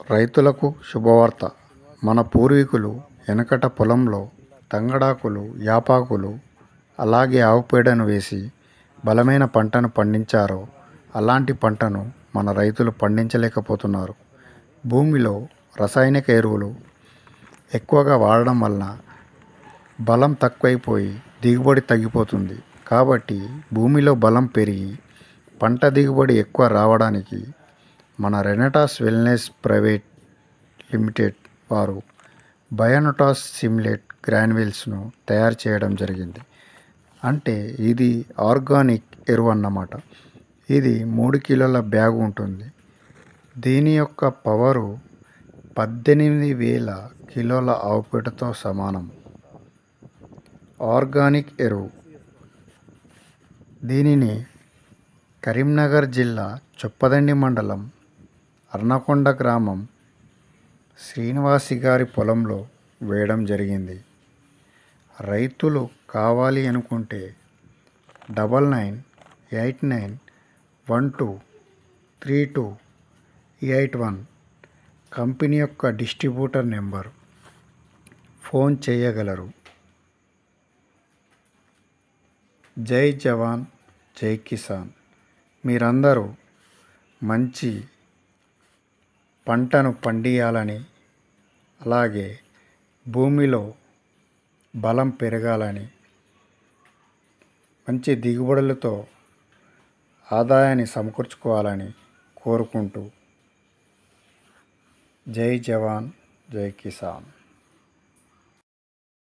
రైతులకు శుభవార్త. మన పూర్వీకులు వెనకట పొలంలో తంగడాకులు, యాపాకులు, అలాగే ఆవుపేడను వేసి బలమైన పంటను పండించారో అలాంటి పంటను మన రైతులు పండించలేకపోతున్నారు. భూమిలో రసాయనిక ఎరువులు ఎక్కువగా వాడడం వలన బలం తక్కువైపోయి దిగుబడి తగ్గిపోతుంది. కాబట్టి భూమిలో బలం పెరిగి పంట దిగుబడి ఎక్కువ రావడానికి మన రెనటాస్ వెల్నెస్ ప్రైవేట్ లిమిటెడ్ వారు బయోనటాస్ సిమ్లేట్ గ్రాన్యుల్స్ను తయారు చేయడం జరిగింది. అంటే ఇది ఆర్గానిక్ ఎరువు అన్నమాట. ఇది 3 కిలోల బ్యాగ్ ఉంటుంది. దీని యొక్క పవరు 18,000 కిలోల ఆవుపేడతో సమానం. ఆర్గానిక్ ఎరువు. దీనిని కరీంనగర్ జిల్లా చొప్పదండి మండలం అర్నకొండ గ్రామం శ్రీనివాసి గారి పొలంలో వేయడం జరిగింది. రైతులు కావాలి అనుకుంటే 9989123281 కంపెనీ యొక్క డిస్ట్రిబ్యూటర్ నెంబర్ ఫోన్ చేయగలరు. జై జవాన్ జై కిసాన్. మీరందరూ మంచి పంటను పండియాలని, అలాగే భూమిలో బలం పెరగాలని, మంచి దిగుబడులతో ఆదాయాన్ని సమకూర్చుకోవాలని కోరుకుంటూ జై జవాన్ జై కిసాన్.